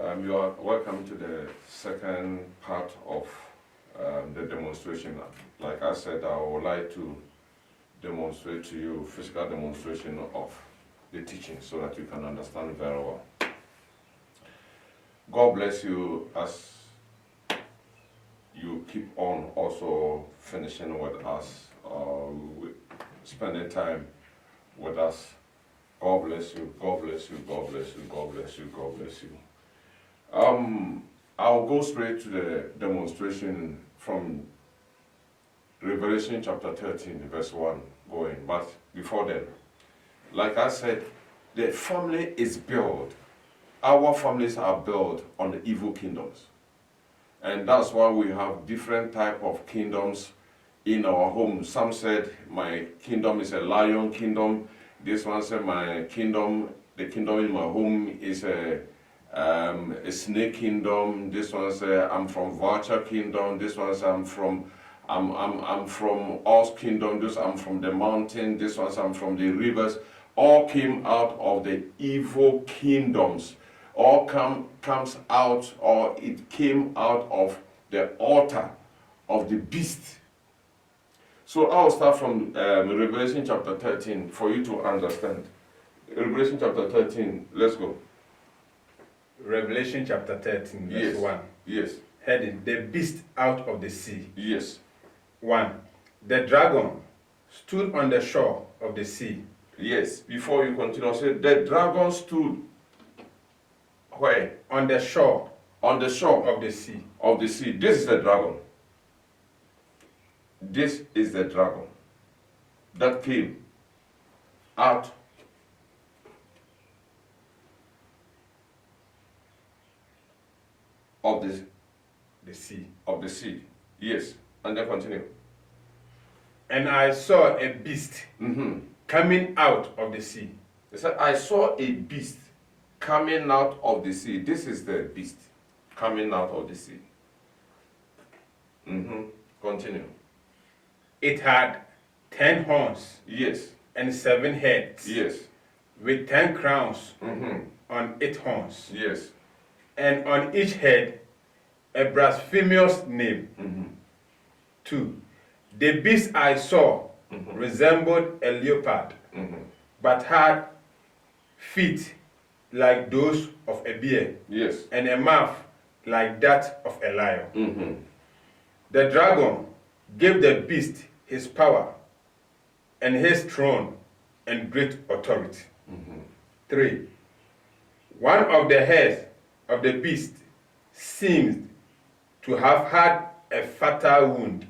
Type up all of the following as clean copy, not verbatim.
You are welcome to the second part of the demonstration. Like I said, I would like to demonstrate to you physical demonstration of the teaching so that you can understand very well. God bless you as you keep on also finishing with us, spending time with us. God bless you, God bless you, God bless you, God bless you, God bless you. I'll go straight to the demonstration from Revelation chapter 13, verse 1 going. But before then, like I said, the family is built. Our families are built on the evil kingdoms. And that's why we have different type of kingdoms in our home. Some said, my kingdom is a lion kingdom. This one said, my kingdom, the kingdom in my home is a snake kingdom. This one said, I'm from vulture kingdom. This one said, I'm from Oz kingdom. This I'm from the mountain. This one said, I'm from the rivers. All came out of the evil kingdoms. All comes out, or it came out of the altar of the beast. So I'll start from Revelation chapter 13 for you to understand. Revelation chapter 13, let's go. Revelation chapter 13, verse Yes. 1. Yes. Heading, the beast out of the sea. Yes. 1. The dragon stood on the shore of the sea. Yes. Before you continue, say the dragon stood where? On the shore On the shore of the sea. of the sea. This is the dragon. This is the dragon that came out of The sea. the sea. Yes. And then continue. And I saw a beast coming out of the sea. He said, I saw a beast coming out of the sea. This is the beast coming out of the sea. Continue. It had 10 horns Yes. and 7 heads, Yes. with 10 crowns on its horns, Yes. and on each head a blasphemous name. 2. The beast I saw resembled a leopard, but had feet like those of a bear, Yes. and a mouth like that of a lion. The dragon gave the beast his power and his throne and great authority. 3. One of the heads of the beast seemed to have had a fatal wound,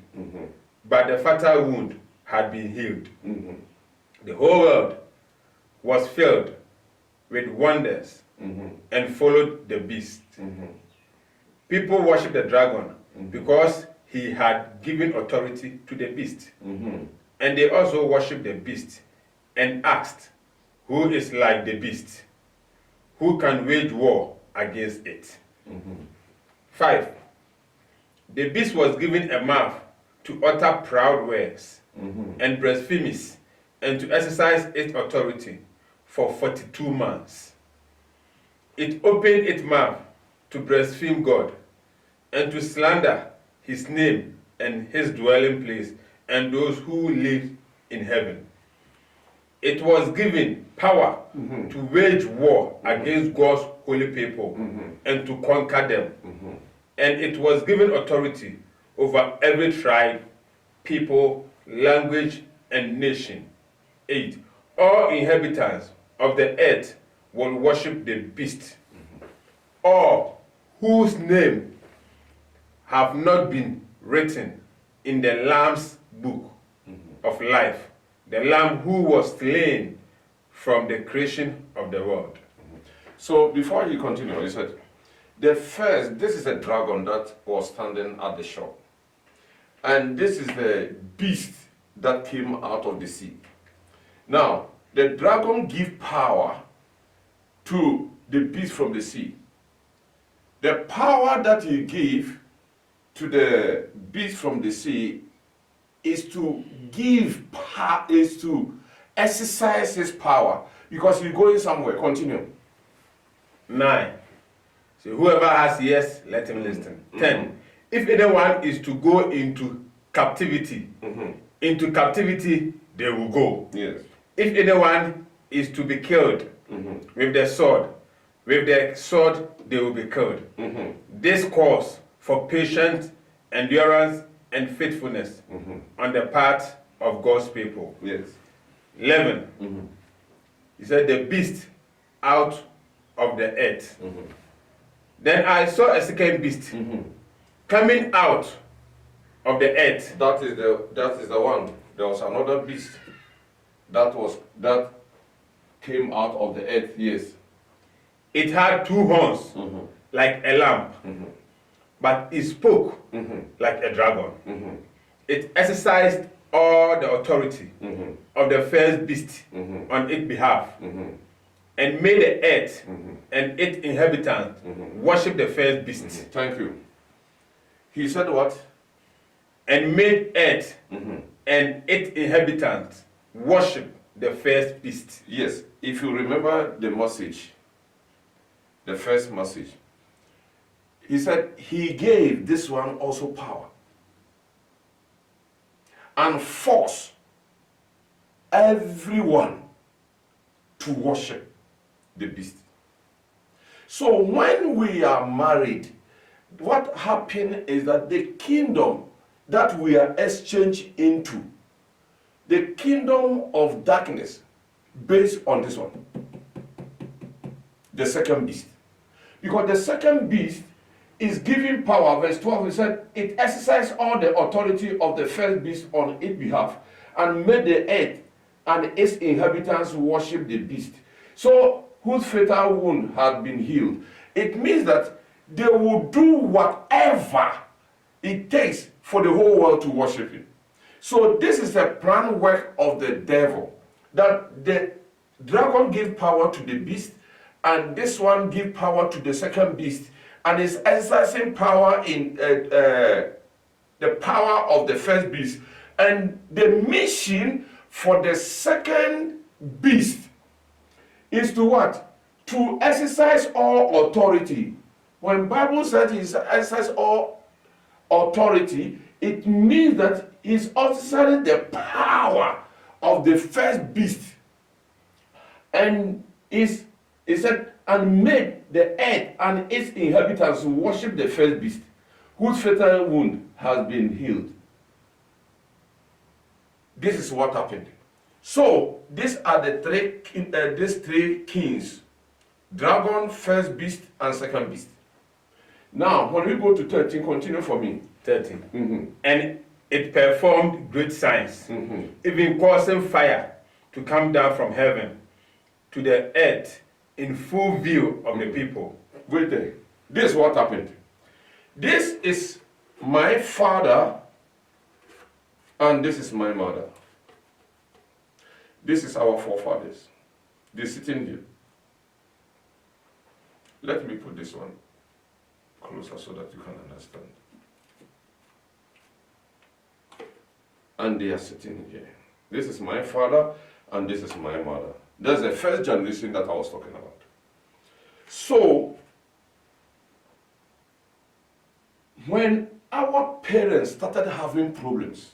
but the fatal wound had been healed. The whole world was filled with wonders and followed the beast. People worshiped the dragon because he had given authority to the beast. And they also worshiped the beast and asked, who is like the beast? Who can wage war against it? 5. The beast was given a mouth to utter proud words and blasphemies, and to exercise its authority for 42 months. It opened its mouth to blaspheme God and to slander his name and his dwelling place and those who live in heaven. It was given power to wage war against God's holy people and to conquer them. And it was given authority over every tribe, people, language, and nation. 8. All inhabitants of the earth will worship the beast, all whose name have not been written in the Lamb's book of life, the Lamb who was slain from the creation of the world. So before you continue, he said, this is a dragon that was standing at the shore. And this is the beast that came out of the sea. Now, the dragon gave power to the beast from the sea. The power that he gave to the beast from the sea is to is to exercise his power, because he's going somewhere. Continue. 9. So whoever has ears, let him listen. 10. If anyone is to go into captivity, into captivity they will go. Yes. If anyone is to be killed with the sword they will be killed. This calls for patience, endurance, and faithfulness on the part of God's people. Yes. 11. He said, the beast out of the earth. Then I saw a second beast coming out of the earth. That is the one. There was another beast that came out of the earth. Yes. It had 2 horns like a lamb, but it spoke like a dragon. It exercised all the authority of the first beast on its behalf, and made the earth and its inhabitants worship the first beast. Thank you. He said what? And made earth and its inhabitants worship the first beast. Yes. If you remember the message, the first message, he said he gave this one also power and force everyone to worship the beast. So when we are married, what happened is that the kingdom that we are exchanged into, the kingdom of darkness, based on this one, the second beast. Because the second beast is giving power. Verse 12, he said, it exercised all the authority of the first beast on its behalf and made the earth and its inhabitants worship the beast. So, whose fatal wound had been healed. It means that they will do whatever it takes for the whole world to worship him. So this is a plan work of the devil, that the dragon gave power to the beast, and this one give power to the second beast, and is exercising power in the power of the first beast. And the mission for the second beast is to what? To exercise all authority. When Bible says he exercises all authority, it means that he's exercising the power of the first beast. And he said, and made the earth and its inhabitants worship the first beast, whose fatal wound has been healed. This is what happened. So these are the these three kings: dragon, first beast, and second beast. Now, when we go to 13, continue for me. 13. And it performed great signs, even causing fire to come down from heaven to the earth in full view of the people. Wait there. This is what happened. This is my father, and this is my mother. This is our forefathers. They're sitting here. Let me put this one closer so that you can understand. And they are sitting here. This is my father, and this is my mother. That's the first generation that I was talking about. So, when our parents started having problems,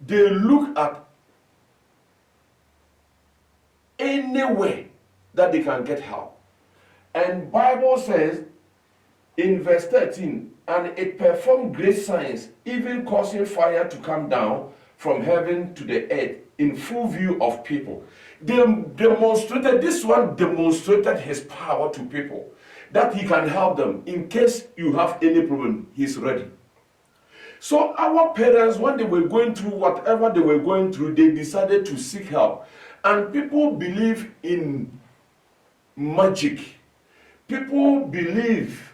they look at any way that they can get help. And Bible says in verse 13, and it performed great signs, even causing fire to come down from heaven to the earth in full view of people. This one demonstrated his power to people, that he can help them. In case you have any problem, he's ready. So our parents, when they were going through whatever they were going through, they decided to seek help. And people believe in magic. People believe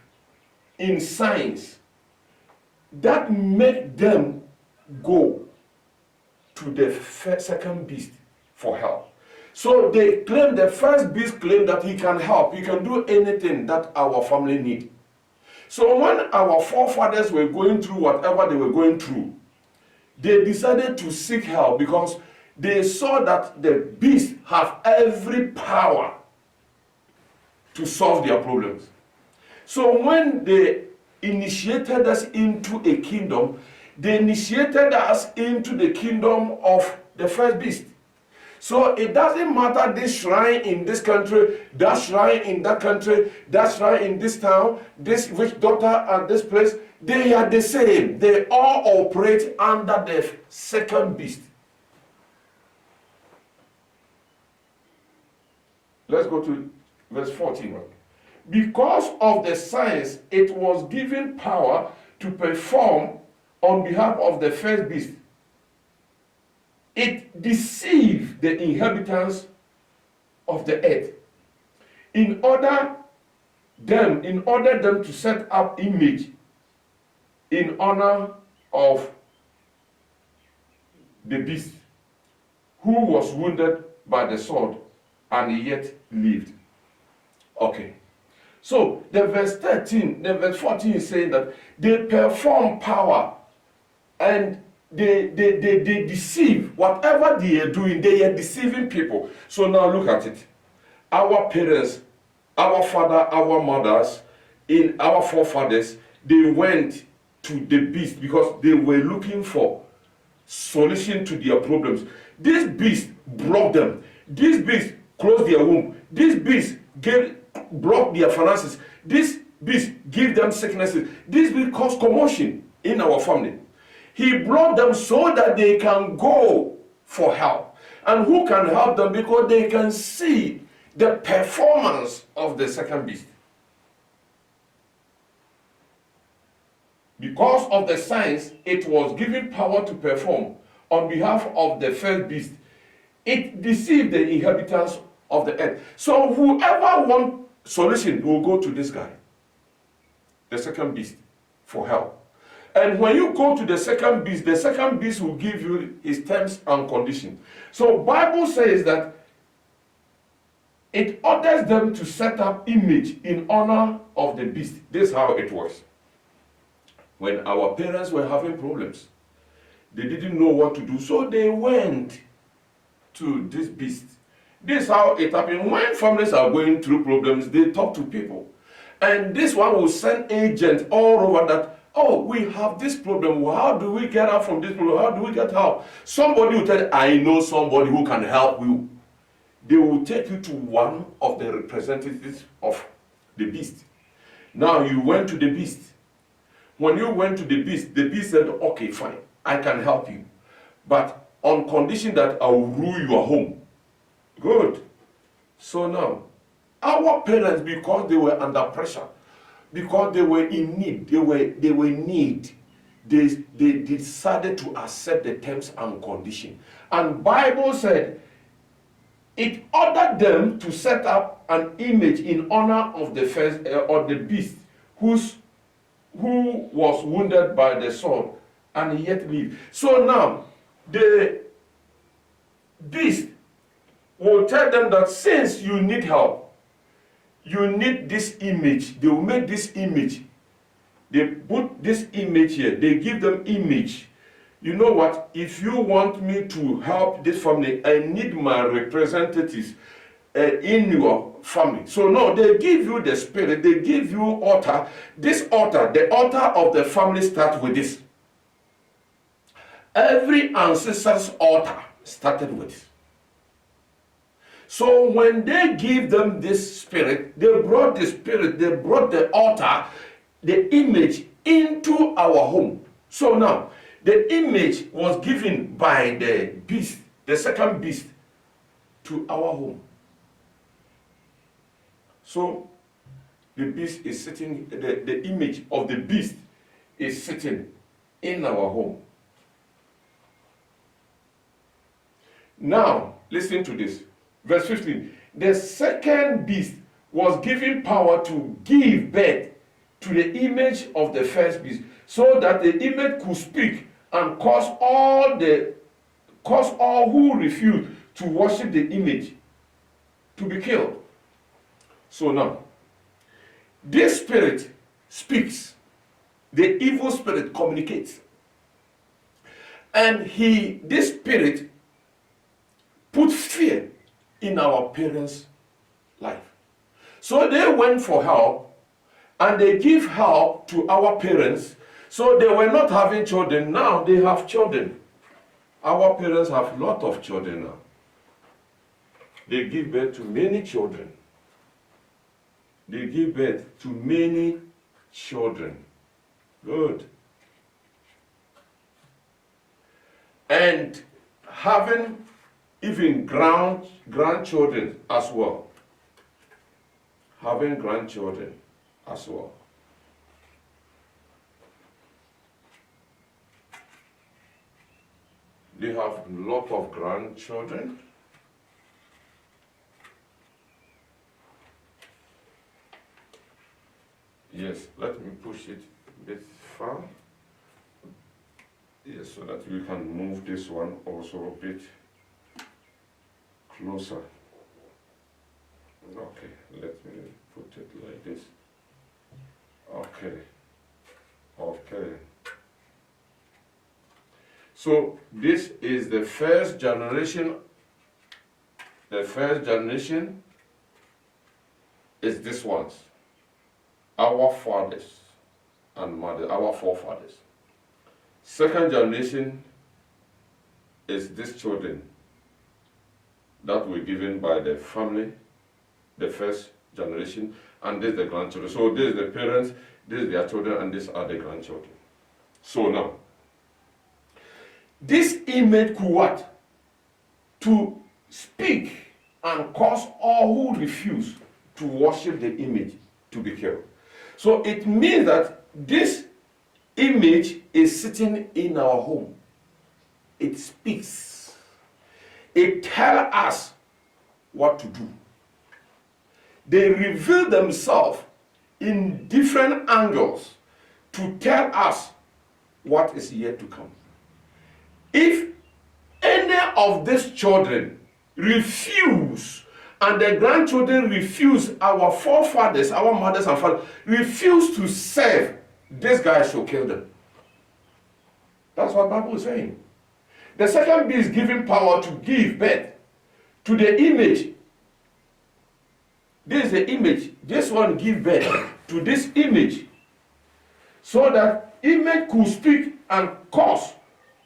in science that make them go to the second beast for help. So they claim, the first beast claimed that he can help, he can do anything that our family need. So when our forefathers were going through whatever they were going through, they decided to seek help because they saw that the beast have every power to solve their problems. So when they initiated us into a kingdom, they initiated us into the kingdom of the first beast. So it doesn't matter this shrine in this country, that shrine in that country, that shrine in this town, this witch doctor at this place, they are the same. They all operate under the second beast. Let's go to verse 14. Because of the signs, it was given power to perform on behalf of the first beast. It deceived the inhabitants of the earth in order them to set up image in honor of the beast who was wounded by the sword and yet lived. Okay. So the verse 14 is saying that they perform power and they deceive. Whatever they are doing, they are deceiving people. So now look at it. Our parents, our father, our mothers, in our forefathers, they went to the beast because they were looking for solution to their problems. This beast blocked them. This beast closed their womb. This beast blocked their finances. This beast gave them sicknesses. This beast caused commotion in our family. He blocked them so that they can go for help. And who can help them? Because they can see the performance of the second beast. Because of the signs, it was given power to perform on behalf of the first beast. It deceived the inhabitants of the earth. So whoever wants solution will go to this guy, the second beast, for help. And when you go to the second beast will give you his terms and conditions. So Bible says that it orders them to set up image in honor of the beast. This is how it works. When our parents were having problems, they didn't know what to do, so they went to this beast. This is how it happened. When families are going through problems, they talk to people. And this one will send agents all over that, oh, we have this problem. How do we get out from this problem? How do we get help? Somebody will tell you, I know somebody who can help you. They will take you to one of the representatives of the beast. Now you went to the beast. When you went to the beast said, okay, fine, I can help you. But on condition that I will rule your home. Good. So now, our parents, because they were under pressure, because they were in need, they were in need, they decided to accept the terms and conditions. And Bible said, it ordered them to set up an image in honor of the first or the beast who was wounded by the sword and yet lived. So now, the beast will tell them that since you need help, you need this image. They will make this image. They put this image here. They give them image. You know what? If you want me to help this family, I need my representatives in your family. So no, they give you the spirit. They give you altar. This altar, the altar of the family starts with this. Every ancestor's altar started with this. So when they give them this spirit, they brought the spirit, they brought the altar, the image into our home. So now, the image was given by the beast, the second beast, to our home. So the beast is sitting, the image of the beast is sitting in our home. Now, listen to this. Verse 15. The second beast was given power to give birth to the image of the first beast, so that the image could speak and cause all who refuse to worship the image to be killed. So now, this spirit speaks. The evil spirit communicates. And this spirit put fear in our parents' life. So they went for help, and they give help to our parents. So they were not having children. Now they have children. Our parents have a lot of children now. They give birth to many children. They give birth to many children. Good. And having even grandchildren as well. Having grandchildren as well. They have a lot of grandchildren. Yes, let me push it a bit far. Yes, so that we can move this one also a bit closer. Okay, let me put it like this. Okay. Okay. So this is the first generation. The first generation is this ones. Our fathers and mothers, our forefathers. Second generation is these children that were given by the family, the first generation, and this is the grandchildren. So this is the parents, this is their children, and these are the grandchildren. So now, this image could what? To speak and cause all who refuse to worship the image to be killed. So it means that this image is sitting in our home. It speaks. It tells us what to do. They reveal themselves in different angles to tell us what is yet to come. If any of these children refuse, and the grandchildren refuse, our forefathers, our mothers and fathers, refuse to serve, this guy shall kill them. That's what the Bible is saying. The second beast is given power to give birth to the image. This is the image. This one give birth to this image, so that image could speak and cause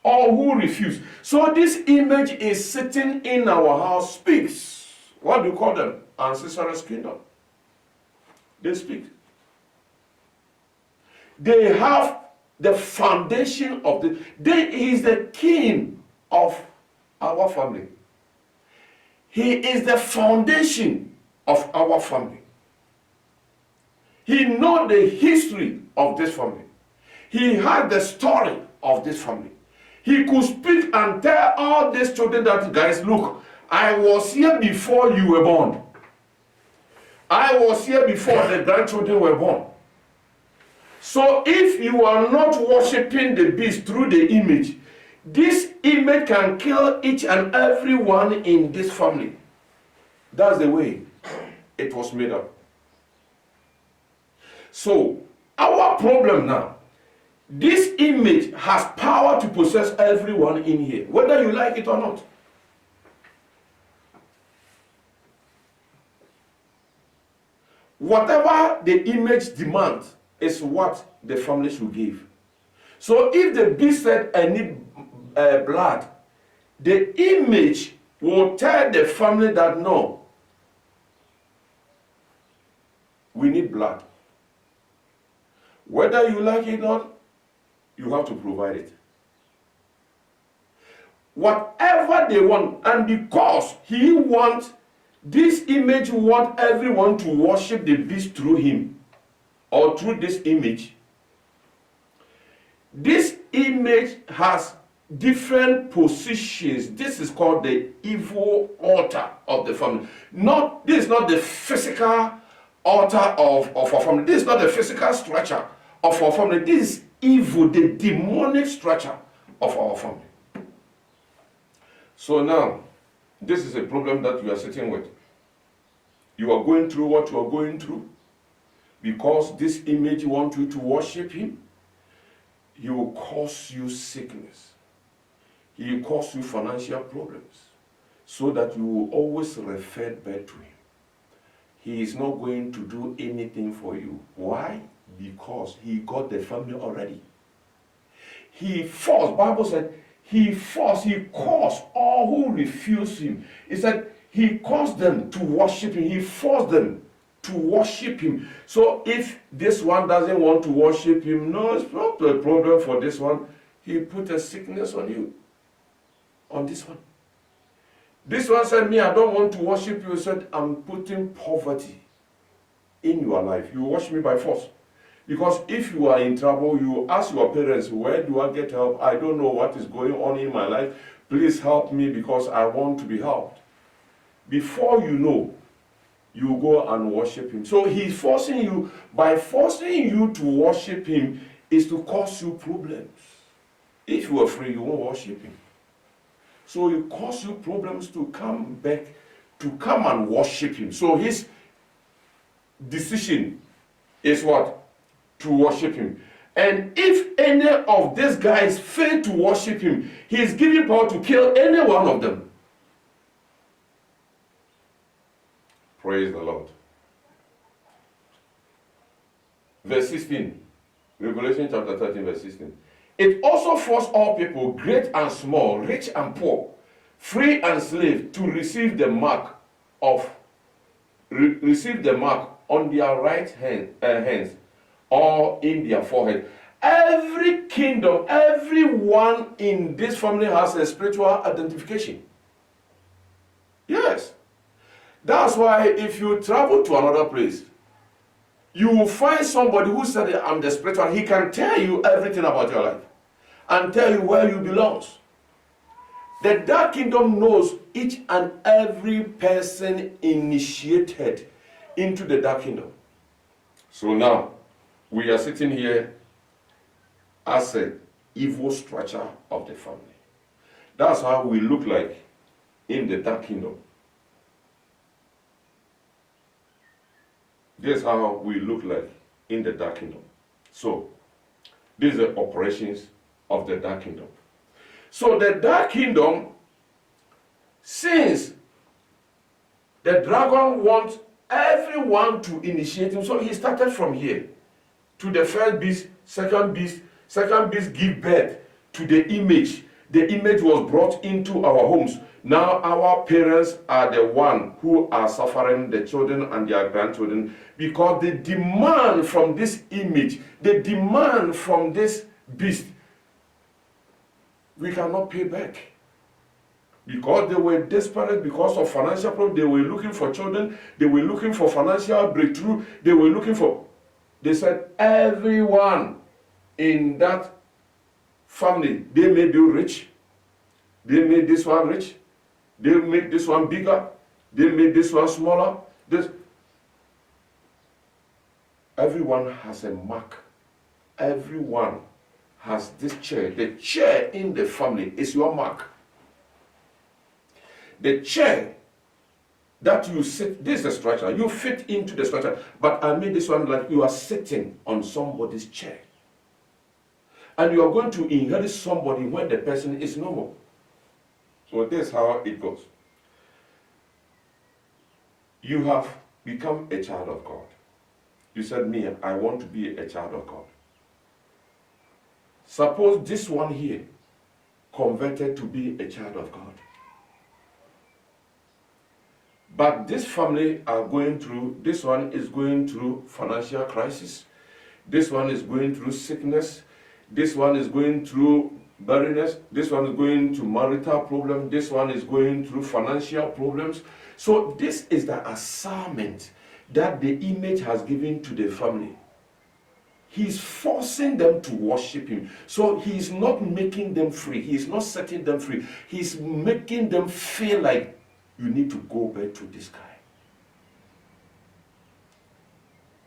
all who refuse. So this image is sitting in our house, speaks. What do you call them? Ancestral kingdom. They speak. They have the foundation of he is the king of our family. He is the foundation of our family. He knows the history of this family. He had the story of this family. He could speak and tell all these children that, guys, look, I was here before you were born. I was here before the grandchildren were born. So if you are not worshiping the beast through the image, this image can kill each and every one in this family. That's the way it was made up. So our problem now, this image has power to possess everyone in here, whether you like it or not. Whatever the image demands is what the family should give. So if the beast said, I need blood, the image will tell the family that no, we need blood. Whether you like it or not, you have to provide it. Whatever they want, and because he wants, this image wants everyone to worship the beast through him, or through this image. This image has different positions. This is called the evil altar of the family. This is not the physical altar of our family. This is not the physical structure of our family. This is evil, the demonic structure of our family. So now, this is a problem that you are sitting with. You are going through what you are going through because this image wants you to worship him. He will cause you sickness. He will cause you financial problems so that you will always refer back to him. he is not going to do anything for you. Why? Because he got the family already. He forced, Bible said, he caused all who refuse him. He said, he caused them to worship him. He forced them to worship him. So if this one doesn't want to worship him, no, it's not a problem for this one. He put a sickness on you, on this one. This one said, me, I don't want to worship you. He said, I'm putting poverty in your life. You worship me by force. Because if you are in trouble, you ask your parents, where do I get help? I don't know what is going on in my life. Please help me because I want to be helped. Before you know, you go and worship him. So he's forcing you, by forcing you to worship him, is to cause you problems. If you are free, you won't worship him. So it cause you problems to come back, to come and worship him. So his decision is what? To worship him. And if any of these guys fail to worship him, he is given power to kill any one of them. Praise the Lord. Verse 16. Revelation chapter 13, verse 16. It also forced all people, great and small, rich and poor, free and slave, to receive the mark on their right hands or in their forehead. Every kingdom, everyone in this family has a spiritual identification. Yes. That's why if you travel to another place, you will find somebody who said, I'm the spiritual. He can tell you everything about your life and tell you where you belong. The dark kingdom knows each and every person initiated into the dark kingdom. So now, we are sitting here as an evil structure of the family. That's how we look like in the dark kingdom. This is how we look like in the dark kingdom. So, these are operations of the dark kingdom. So the dark kingdom, since the dragon wants everyone to initiate him, so he started from here to the first beast, second beast give birth to the image. The image was brought into our homes. Now our parents are the one who are suffering, the children and their grandchildren, because the demand from this image, the demand from this beast, we cannot pay back. Because they were desperate because of financial problems, they were looking for children, they were looking for financial breakthrough, they said everyone in that family, they made you rich, they made this one rich, they made this one bigger, they made this one smaller. Everyone has a mark. Everyone has this chair. The chair in the family is your mark. The chair that you sit, this is the structure. You fit into the structure. But I made this one like you are sitting on somebody's chair. And you are going to inherit somebody when the person is normal. So this is how it goes. You have become a child of God. You said, me, I want to be a child of God. Suppose this one here converted to be a child of God. But this family are going through, this one is going through financial crisis. This one is going through sickness. This one is going through barrenness. This one is going through marital problem. This one is going through financial problems. So this is the assignment that the image has given to the family. He's forcing them to worship him. So he's not making them free. He's not setting them free. He's making them feel like you need to go back to this guy.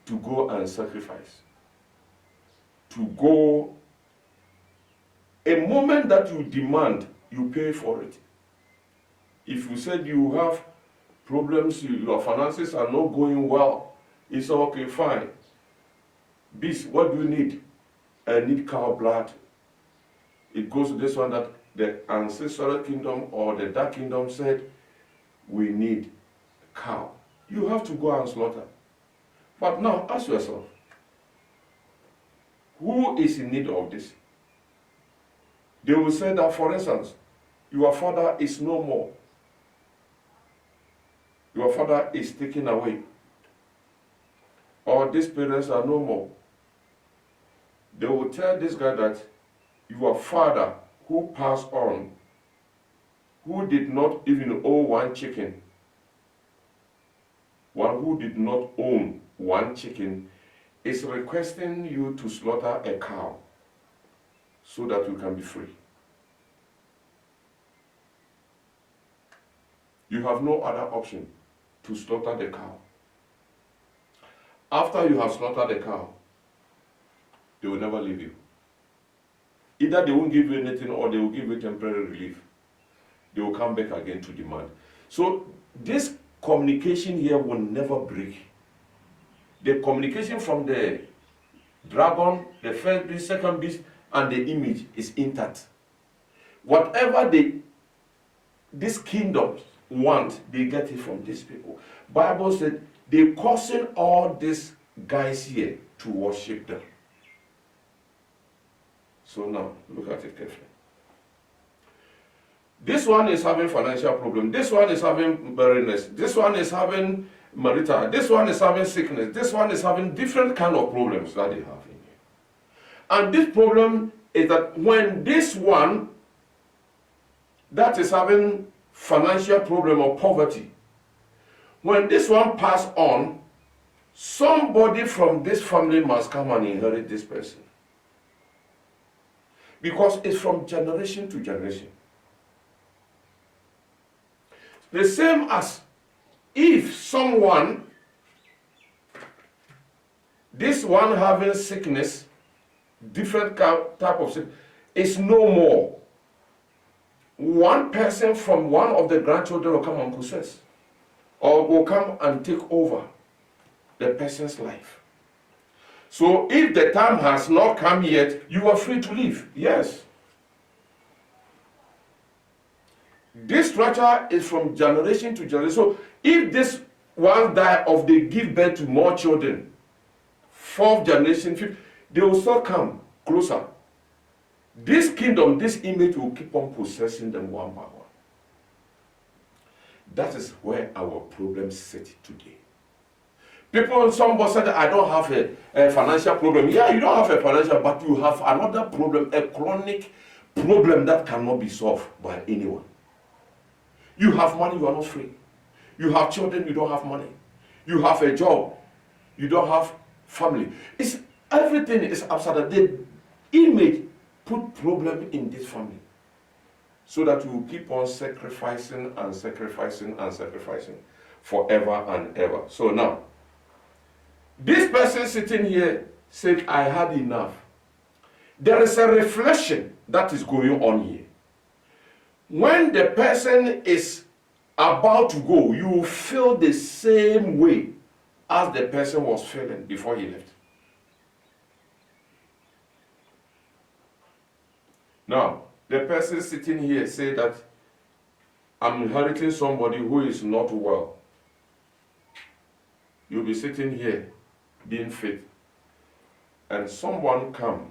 To go and sacrifice. To go. A moment that you demand, you pay for it. If you said you have problems, your finances are not going well, it's okay, fine. Beast, what do you need? I need cow blood. It goes to this one that the ancestral kingdom or the dark kingdom said, we need cow. you have to go and slaughter. But now ask yourself, who is in need of this? They will say that, for instance, your father is no more. Your father is taken away. Or these parents are no more. They will tell this guy that your father who passed on, who did not even own one chicken, one who did not own one chicken, is requesting you to slaughter a cow so that you can be free. You have no other option to slaughter the cow. After you have slaughtered the cow, they will never leave you. Either they won't give you anything or they will give you temporary relief. They will come back again to demand. So this communication here will never break. The communication from the dragon, the first beast, second beast, and the image is intact. Whatever this kingdom want, they get it from these people. Bible said they causing all these guys here to worship them. So now, look at it carefully. This one is having financial problem. This one is having barrenness. This one is having marital. This one is having sickness. This one is having different kind of problems that they have in here. And this problem is that when this one that is having financial problem or poverty, when this one pass on, somebody from this family must come and inherit this person. Because it's from generation to generation. The same as if someone, this one having sickness, different type of sickness, is no more. One person from one of the grandchildren will come and possess, or will come and take over the person's life. So if the time has not come yet, you are free to leave. Yes. This structure is from generation to generation. So if this one die or they give birth to more children, fourth generation, fifth, they will still come closer. This kingdom, this image will keep on possessing them one by one. That is where our problems sit today. People, somebody said, I don't have a financial problem. Yeah, you don't have a financial, but you have another problem, a chronic problem that cannot be solved by anyone. You have money, you are not free. You have children, you don't have money. You have a job, you don't have family. Everything is upside down. The image put problem in this family so that you keep on sacrificing and sacrificing and sacrificing forever and ever. So now, this person sitting here said, I had enough. There is a reflection that is going on here. When the person is about to go, you feel the same way as the person was feeling before he left. Now, the person sitting here said that I'm inheriting somebody who is not well. You'll be sitting here being fit, and someone come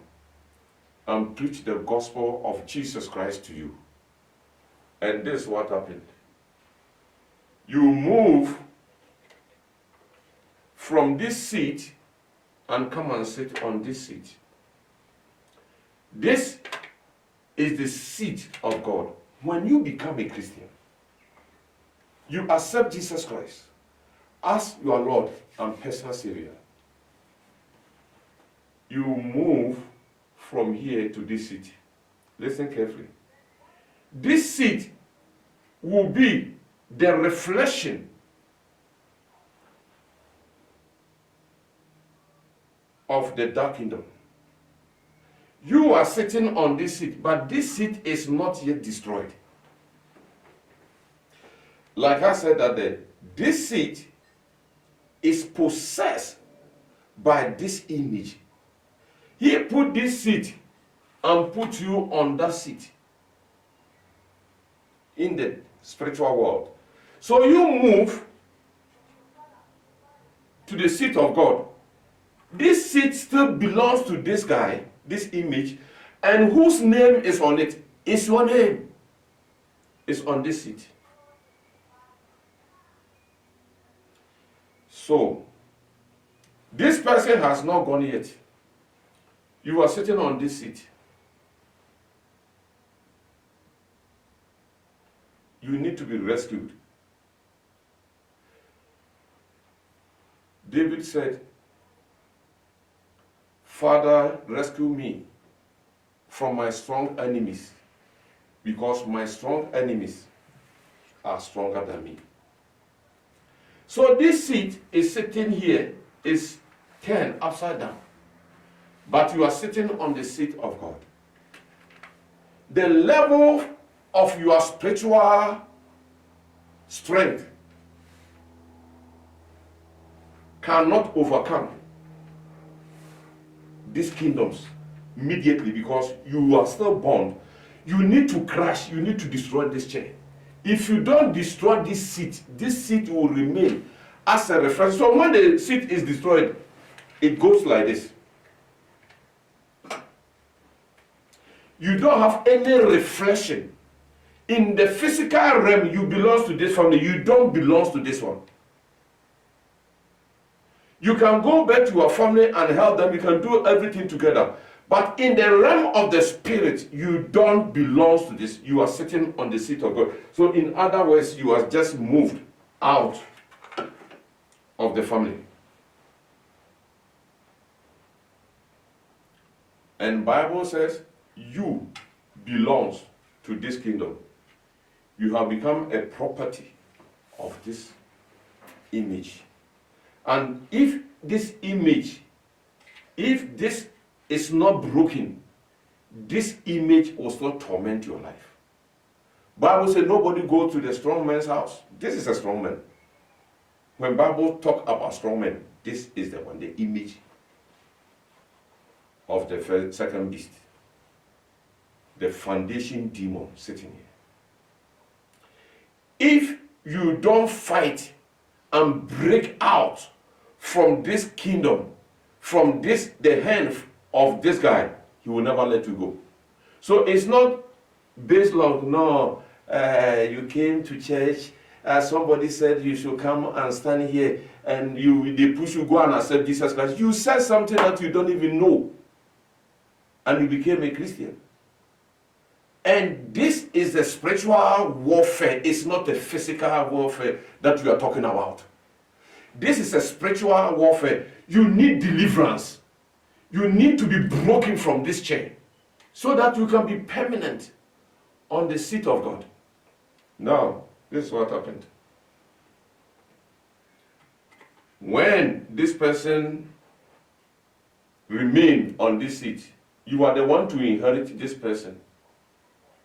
and preach the gospel of Jesus Christ to you. And this is what happened. You move from this seat and come and sit on this seat. This is the seat of God. When you become a Christian, you accept Jesus Christ as your Lord and personal Savior. You move from here to this seat. Listen carefully. This seat will be the reflection of the dark kingdom. You are sitting on this seat, but this seat is not yet destroyed. Like I said that this seat is possessed by this image. He put this seat and put you on that seat in the spiritual world. So you move to the seat of God, this seat still belongs to this guy, this image, and whose name is on it? It's your name. It's on this seat. So, this person has not gone yet. You are sitting on this seat. You need to be rescued. David said, Father, rescue me from my strong enemies, because my strong enemies are stronger than me. So this seat is sitting here, is turned upside down. But you are sitting on the seat of God. The level of your spiritual strength cannot overcome these kingdoms immediately, because you are still bound. You need to crash, you need to destroy this chair. If you don't destroy this seat will remain as a reference. So when the seat is destroyed, it goes like this. You don't have any reflection. In the physical realm, you belong to this family, you don't belong to this one. You can go back to your family and help them, you can do everything together. But in the realm of the spirit, you don't belong to this. You are sitting on the seat of God. So in other words, you are just moved out of the family. And Bible says, you belongs to this kingdom. You have become a property of this image. And if this image, if this is not broken, this image will still torment your life. Bible says nobody go to the strong man's house. This is a strong man. When Bible talk about strong men, this is the one, the image of the second beast. The foundation demon sitting here. If you don't fight and break out from this kingdom, from this, the hand of this guy, he will never let you go. So it's not based on, no, you came to church, somebody said you should come and stand here, and they push you, go and accept Jesus Christ. You said something that you don't even know, and you became a Christian. And this is the spiritual warfare. It's not the physical warfare that we are talking about. This is a spiritual warfare. You need deliverance. You need to be broken from this chain so that you can be permanent on the seat of God. Now, this is what happened. When this person remained on this seat, you are the one to inherit this person,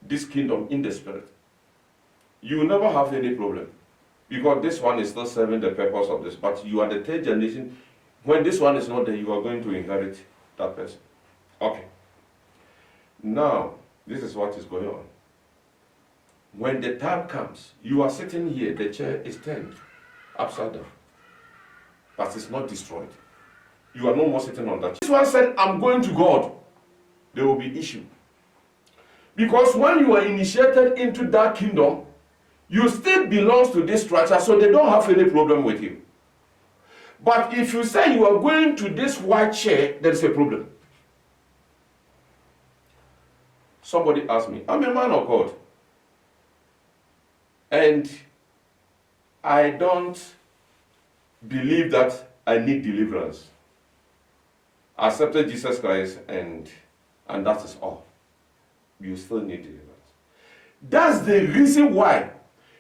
this kingdom in the spirit. You will never have any problem, because this one is still serving the purpose of this. But you are the third generation. When this one is not there, you are going to inherit that person. Okay. Now, this is what is going on. When the time comes, you are sitting here, the chair is turned upside down, but it's not destroyed. You are no more sitting on that. This one said, I'm going to God. There will be issue. Because when you are initiated into that kingdom, you still belong to this structure, so they don't have any problem with you. But if you say you are going to this white chair, there is a problem. Somebody asked me, I'm a man of God, and I don't believe that I need deliverance. I accepted Jesus Christ, and that is all. You still need deliverance. That's the reason why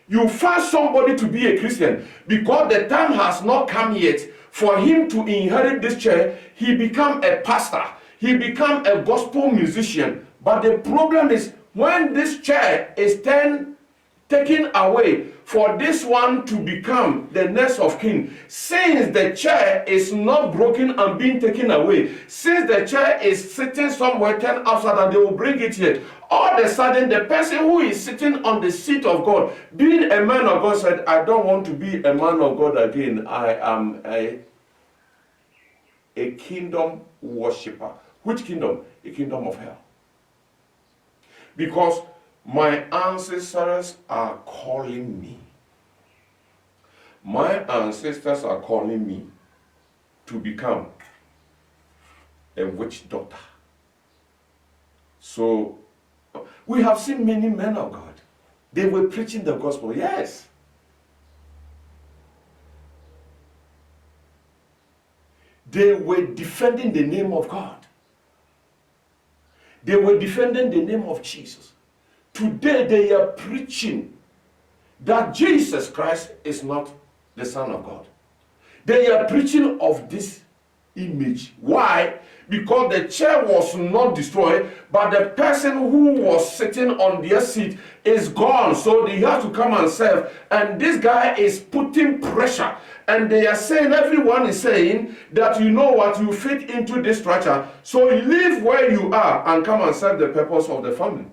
you find somebody to be a Christian, because the time has not come yet for him to inherit this chair. He become a pastor, he become a gospel musician. But the problem is, when this chair is taken away for this one to become the next of kin, since the chair is not broken and being taken away, since the chair is sitting somewhere turned upside down, they will bring it here. All of a sudden, the person who is sitting on the seat of God, being a man of God, said, I don't want to be a man of God again. I am a kingdom worshipper. Which kingdom? A kingdom of hell. Because my ancestors are calling me. My ancestors are calling me to become a witch doctor. So, we have seen many men of God. They were preaching the gospel, yes. They were defending the name of God. They were defending the name of Jesus. Today they are preaching that Jesus Christ is not the Son of God. They are preaching of this image. Why? Because the chair was not destroyed, but the person who was sitting on their seat is gone. So they have to come and serve. And this guy is putting pressure. And they are saying, everyone is saying that you know what, you fit into this structure. So you leave where you are and come and serve the purpose of the family.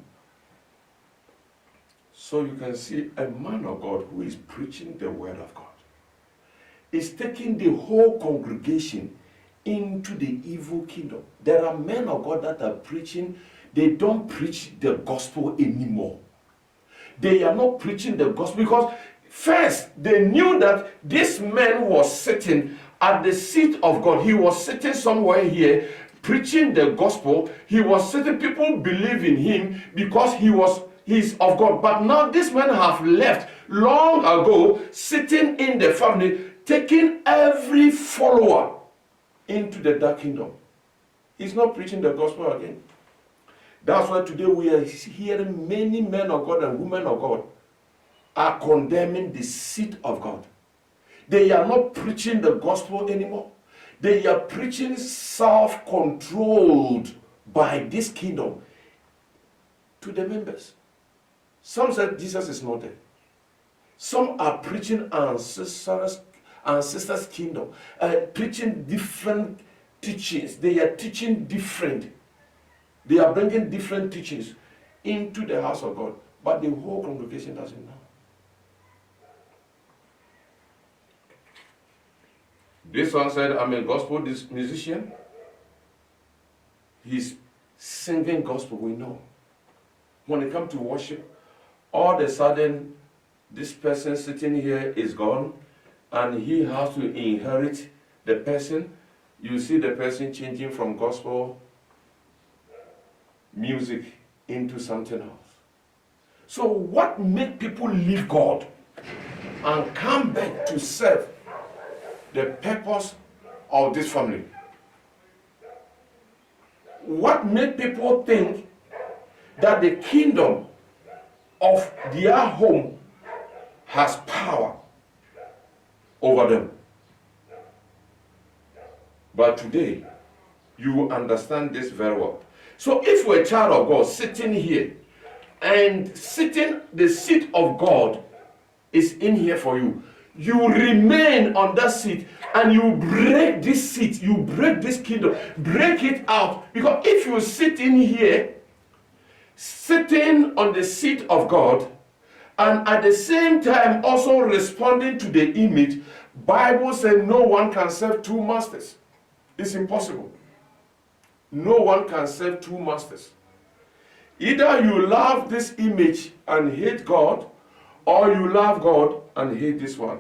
So you can see a man of God who is preaching the word of God is taking the whole congregation into the evil kingdom. There are men of God that are preaching, they don't preach the gospel anymore. They are not preaching the gospel because first they knew that this man was sitting at the seat of God. He was sitting somewhere here preaching the gospel. He was sitting, people believe in him because he's of God. But now this man have left long ago, sitting in the family, taking every follower into the dark kingdom. He's not preaching the gospel again. That's why today we are hearing many men of God and women of God are condemning the seat of God. They are not preaching the gospel anymore. They are preaching self-controlled by this kingdom to the members. Some said Jesus is not there. Some are preaching ancestors' kingdom, preaching different teachings. They are teaching different. They are bringing different teachings into the house of God, but the whole congregation doesn't know. This one said, I'm a gospel musician. He's singing gospel, we know. When it comes to worship, all of a sudden, this person sitting here is gone, and he has to inherit the person. You see the person changing from gospel music into something else. So what make people leave God and come back to serve the purpose of this family? What make people think that the kingdom of their home has power over them? But today, you understand this very well. So if you're a child of God sitting here, and the seat of God is in here for you, you remain on that seat and you break this seat, you break this kingdom, break it out. Because if you sit in here, sitting on the seat of God, and at the same time also responding to the image, Bible says no one can serve two masters. It's impossible. No one can serve two masters. Either you love this image and hate God, or you love God and hate this one.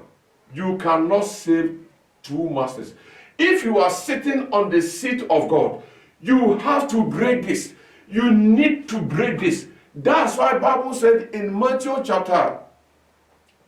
You cannot serve two masters. If you are sitting on the seat of God, you have to break this. You need to break this. That's why the Bible said in Matthew chapter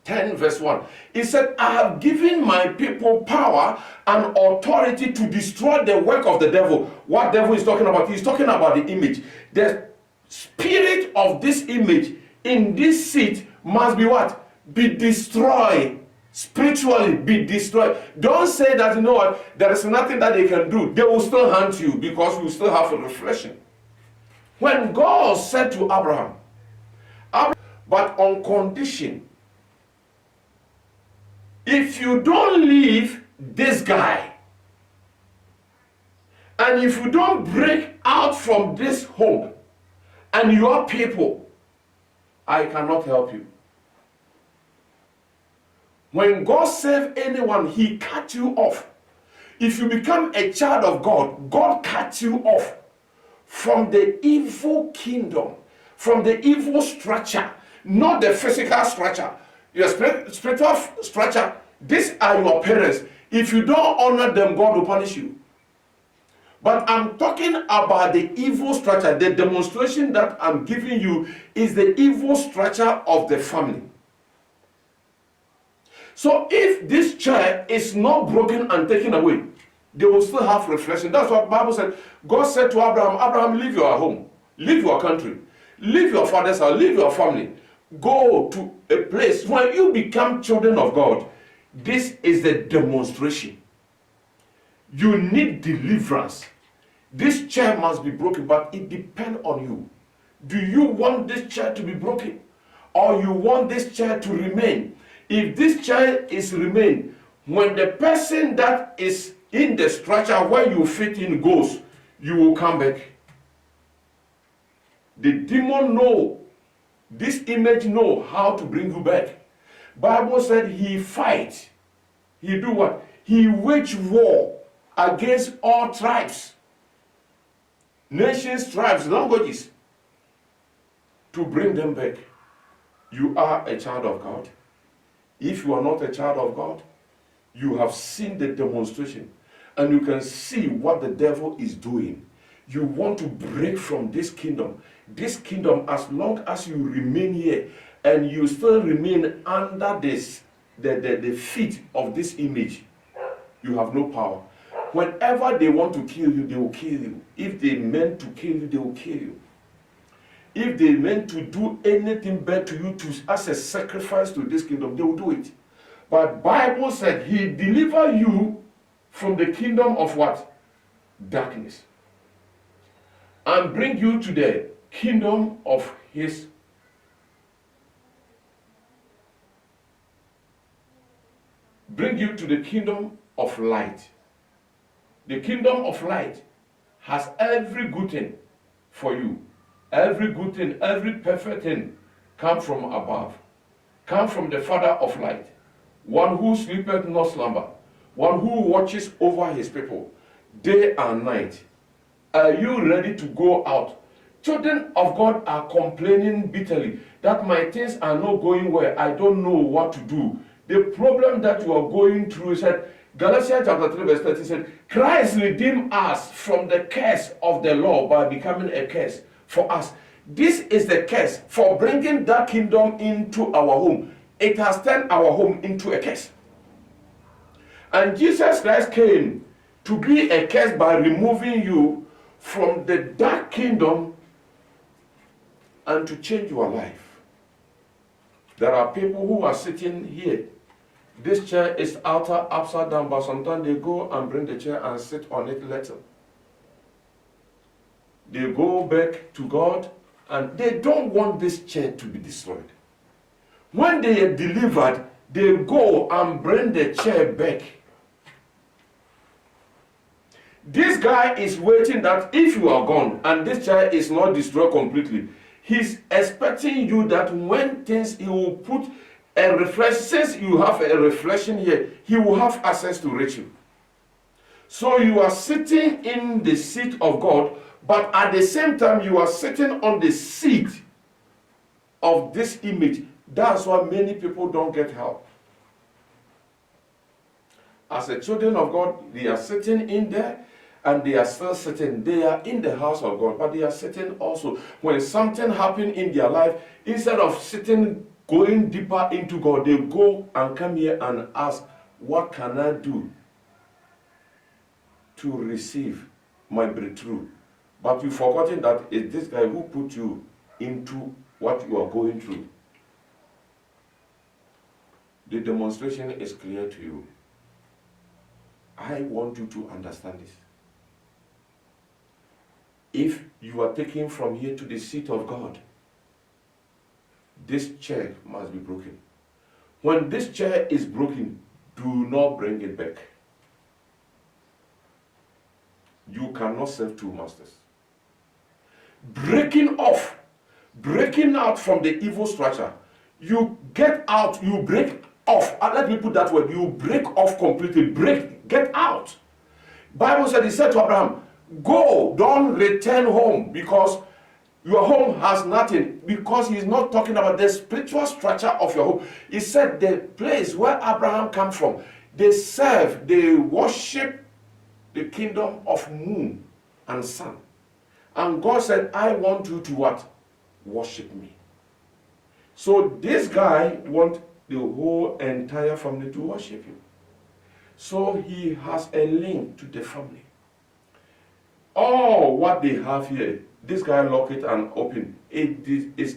10 verse 1, it said, I have given my people power and authority to destroy the work of the devil. What devil is talking about? He's talking about the image. The spirit of this image in this seat must be what? Be destroyed. Spiritually be destroyed. Don't say that, you know what, there is nothing that they can do. They will still hunt you because you still have a reflection. When God said to Abraham, but on condition, if you don't leave this guy, and if you don't break out from this home and your people, I cannot help you. When God saved anyone, he cut you off. If you become a child of God, God cuts you off from the evil kingdom, from the evil structure, not the physical structure. Your spiritual structure, these are your parents. If you don't honor them, God will punish you. But I'm talking about the evil structure. The demonstration that I'm giving you is the evil structure of the family. So if this chair is not broken and taken away, they will still have reflection. That's what the Bible said. God said to Abraham, Abraham, leave your home, leave your country, leave your father's house, leave your family. Go to a place where you become children of God. This is the demonstration. You need deliverance. This chair must be broken, but it depends on you. Do you want this chair to be broken? Or you want this chair to remain? If this chair is remain, when the person that is in the structure where you fit in goes, you will come back. The demon know, this image know how to bring you back. Bible said he fight. He do what? He wage war against all tribes, nations, tribes, languages, to bring them back. You are a child of God. If you are not a child of God, you have seen the demonstration and you can see what the devil is doing. You want to break from this kingdom. This kingdom, as long as you remain here and you still remain under this, the feet of this image, you have no power. Whenever they want to kill you, they will kill you. If they meant to kill you, they will kill you. If they meant to do anything bad to you as a sacrifice to this kingdom, they will do it. But Bible said he delivered you from the kingdom of what? Darkness. And bring you to the kingdom of his bring you to the kingdom of light. The kingdom of light has every good thing for you. Every good thing, every perfect thing come from above. Come from the Father of light. One who sleepeth not slumber. One who watches over his people day and night. Are you ready to go out? Children of God are complaining bitterly that my things are not going well. I don't know what to do. The problem that you are going through is that Galatians chapter 3 verse 30 said, Christ redeemed us from the curse of the law by becoming a curse for us. This is the curse for bringing that kingdom into our home. It has turned our home into a curse. And Jesus Christ came to be a curse by removing you from the dark kingdom and to change your life. There are people who are sitting here. This chair is upside down, but sometimes they go and bring the chair and sit on it later. They go back to God and they don't want this chair to be destroyed. When they are delivered, they go and bring the chair back. This guy is waiting that if you are gone and this chair is not destroyed completely, he's expecting you that when things, he will put a reflection. Since you have a reflection here, he will have access to reach you. So you are sitting in the seat of God, but at the same time you are sitting on the seat of this image. That's why many people don't get help. As a children of God, they are sitting in there and they are still sitting. They are in the house of God, but they are sitting also. When something happens in their life, instead of sitting, going deeper into God, they go and come here and ask, what can I do to receive my breakthrough? But you've forgotten that it's this guy who put you into what you are going through. The demonstration is clear to you. I want you to understand this. If you are taken from here to the seat of God, this chair must be broken. When this chair is broken, do not bring it back. You cannot serve two masters. Breaking off, breaking out from the evil structure. You get out, you break off. Let me put that word. You break off completely. Get out. Bible said, he said to Abraham, go, don't return home, because your home has nothing. Because he's not talking about the spiritual structure of your home. He said the place where Abraham came from, they worship the kingdom of moon and sun. And God said, I want you to what? Worship me. So this guy wants the whole entire family to worship him. So he has a link to the family. All what they have here, this guy lock it and open. It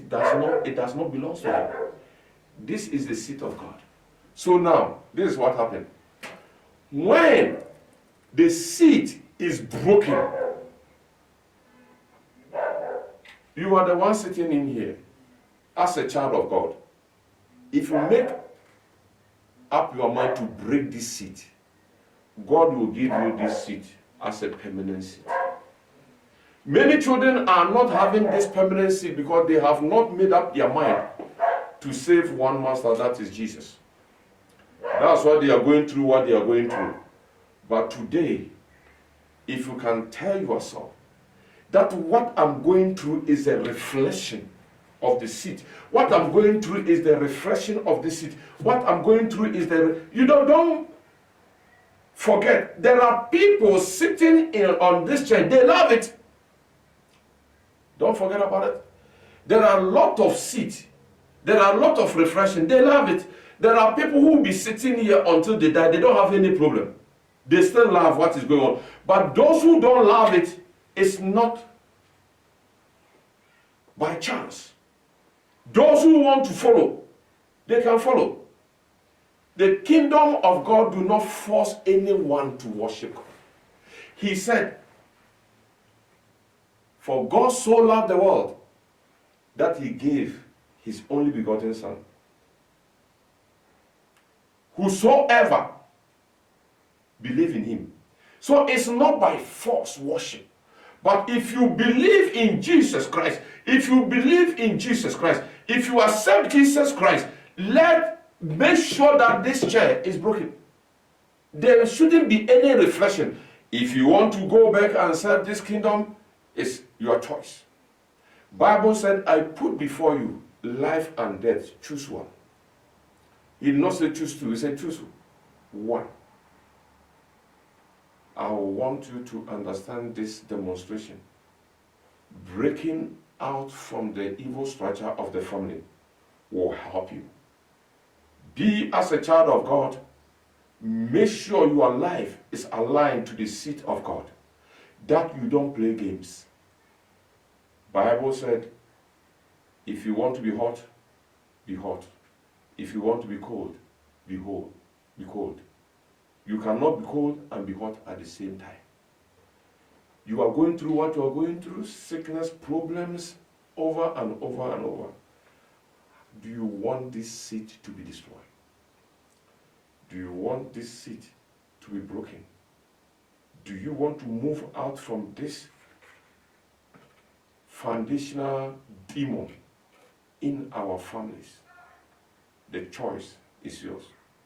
does not belong to him. This is the seat of God. So now, this is what happened. When the seat is broken, you are the one sitting in here as a child of God. If you make up your mind to break this seat, God will give you this seat as a permanent seat. Many children are not having this permanent seat because they have not made up their mind to save one master, that is Jesus. That's why they are going through what they are going through. But today, if you can tell yourself that what I'm going through is a reflection of the seat. What I'm going through is the reflection of the seat. What I'm going through is don't forget, there are people sitting on this chair. They love it. Don't forget about it. There are a lot of seats. There are a lot of refreshing. They love it. There are people who will be sitting here until they die. They don't have any problem. They still love what is going on. But those who don't love it, it's not by chance. Those who want to follow, they can follow. The kingdom of God do not force anyone to worship God. He said, for God so loved the world that he gave his only begotten Son. Whosoever believe in him. So it's not by force worship. But if you believe in Jesus Christ, if you accept Jesus Christ, make sure that this chair is broken. There shouldn't be any reflection. If you want to go back and serve this kingdom, it's your choice. Bible said, I put before you life and death. Choose one. He did not say choose two. He said choose one. I want you to understand this demonstration. Breaking out from the evil structure of the family will help you. Be as a child of God. Make sure your life is aligned to the seat of God. That you don't play games. Bible said, if you want to be hot, be hot. If you want to be cold, be cold. You cannot be cold and be hot at the same time. You are going through what you are going through, sickness, problems, over and over and over. Do you want this seat to be destroyed? Do you want this seat to be broken? Do you want to move out from this foundational demon in our families? The choice is yours.